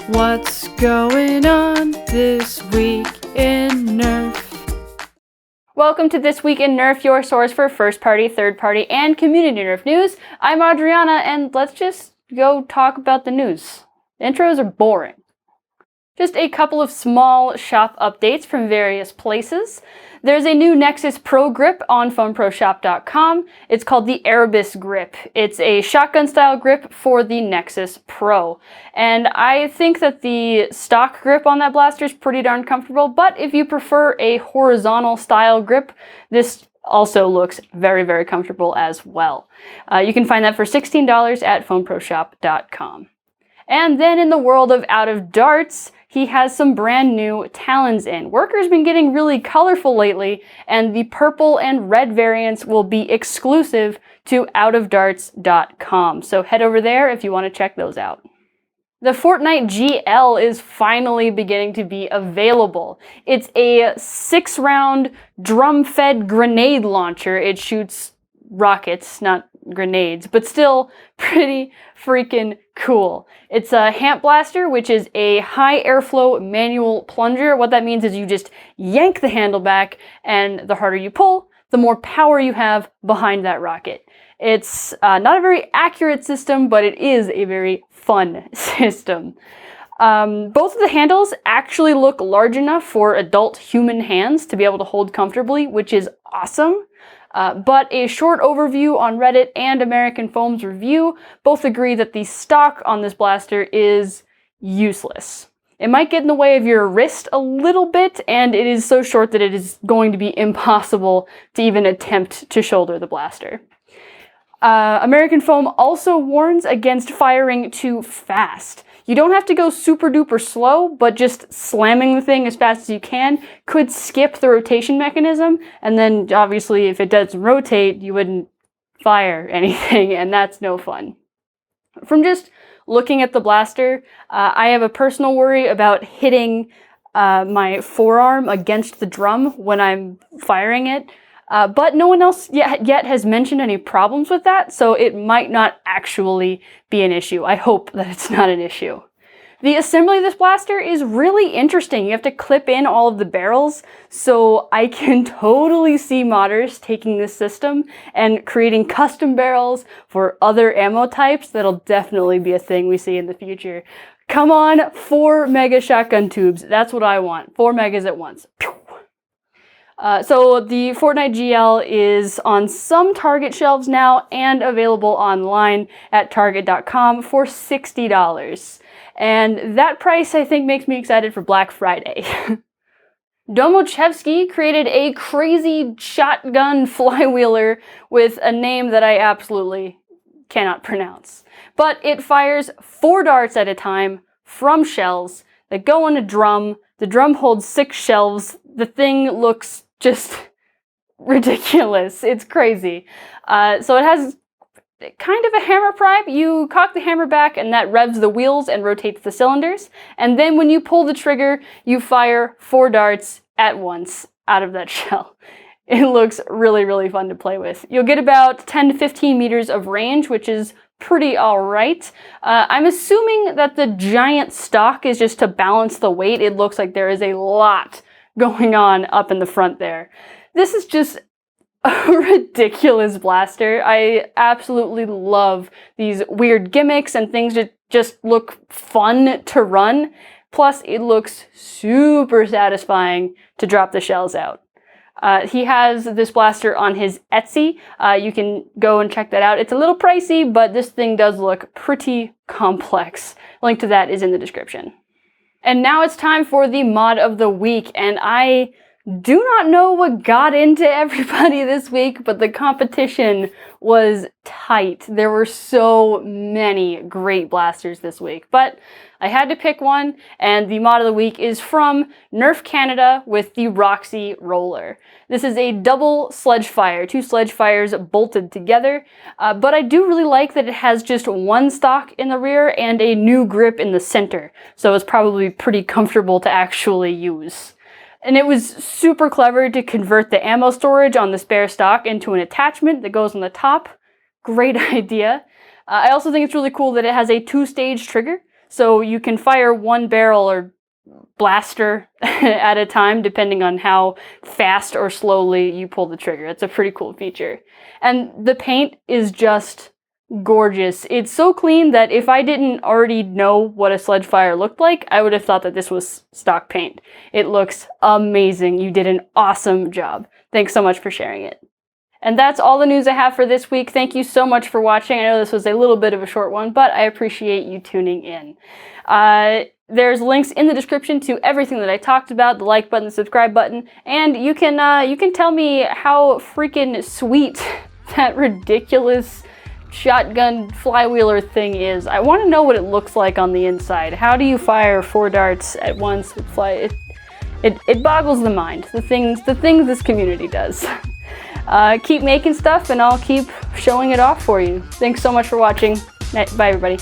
What's going on this week in Nerf? Welcome to This Week in Nerf, your source for first-party, third-party, and community Nerf news. I'm Adriana, and let's just go talk about the news. The intros are boring. Just a couple of small shop updates from various places. There's a new Nexus Pro Grip on FoamProShop.com. It's called the Erebus Grip. It's a shotgun-style grip for the Nexus Pro. And I think that the stock grip on that blaster is pretty darn comfortable, but if you prefer a horizontal-style grip, this also looks very, very comfortable as well. You can find that for $16 at FoamProShop.com. And then in the world of out of darts, he has some brand new Talons in. Worker's been getting really colorful lately, and the purple and red variants will be exclusive to outofdarts.com. So head over there if you want to check those out. The Fortnite GL is finally beginning to be available. It's a 6-round drum-fed grenade launcher. It shoots rockets, not grenades, but still pretty freaking cool. It's a Hamp Blaster, which is a high airflow manual plunger. What that means is you just yank the handle back, and the harder you pull, the more power you have behind that rocket. It's not a very accurate system, but it is a very fun system. Both of the handles actually look large enough for adult human hands to be able to hold comfortably, which is awesome. But a short overview on Reddit and American Foam's review both agree that the stock on this blaster is useless. It might get in the way of your wrist a little bit, and it is so short that it is going to be impossible to even attempt to shoulder the blaster. American Foam also warns against firing too fast. You don't have to go super duper slow, but just slamming the thing as fast as you can could skip the rotation mechanism, and then obviously if it doesn't rotate, you wouldn't fire anything, and that's no fun. From just looking at the blaster, I have a personal worry about hitting my forearm against the drum when I'm firing it. But no one else yet has mentioned any problems with that, so it might not actually be an issue. I hope that it's not an issue. The assembly of this blaster is really interesting. You have to clip in all of the barrels, so I can totally see modders taking this system and creating custom barrels for other ammo types. That'll definitely be a thing we see in the future. Come on, 4 mega shotgun tubes. That's what I want. 4 megas at once. Pew! So the Fortnite GL is on some Target shelves now and available online at Target.com for $60. And that price, I think, makes me excited for Black Friday. Domochevsky created a crazy shotgun flywheeler with a name that I absolutely cannot pronounce. But it fires 4 darts at a time from shells that go in a drum. The drum holds 6 shells. The thing looks just ridiculous. It's crazy. So it has kind of a hammer prime. You cock the hammer back and that revs the wheels and rotates the cylinders. And then when you pull the trigger, you fire 4 darts at once out of that shell. It looks really, really fun to play with. You'll get about 10 to 15 meters of range, which is pretty alright. I'm assuming that the giant stock is just to balance the weight. It looks like there is a lot going on up in the front there. This is just a ridiculous blaster. I absolutely love these weird gimmicks and things that just look fun to run. Plus, it looks super satisfying to drop the shells out. He has this blaster on his Etsy. You can go and check that out. It's a little pricey, but this thing does look pretty complex. Link to that is in the description. And now it's time for the mod of the week, and I do not know what got into everybody this week, but the competition was tight. There were so many great blasters this week, but I had to pick one, and the mod of the week is from Nerf Canada with the Roxy Roller. This is a double sledge fire, 2 sledge fires bolted together, but I do really like that it has just one stock in the rear and a new grip in the center, so it's probably pretty comfortable to actually use. And it was super clever to convert the ammo storage on the spare stock into an attachment that goes on the top. Great idea. I also think it's really cool that it has a 2-stage trigger. So you can fire one barrel or blaster at a time, depending on how fast or slowly you pull the trigger. It's a pretty cool feature. And the paint is just gorgeous. It's so clean that if I didn't already know what a sledge fire looked like, I would have thought that this was stock paint. It looks amazing. You did an awesome job. Thanks so much for sharing it. And that's all the news I have for this week. Thank you so much for watching. I know this was a little bit of a short one, but I appreciate you tuning in. There's links in the description to everything that I talked about, the like button, the subscribe button, and you can tell me how freaking sweet that ridiculous shotgun flywheeler thing is. I want to know what it looks like on the inside. How do you fire 4 darts at once with fly? It boggles the mind. The things this community does. Keep making stuff, and I'll keep showing it off for you. Thanks so much for watching. Bye, everybody.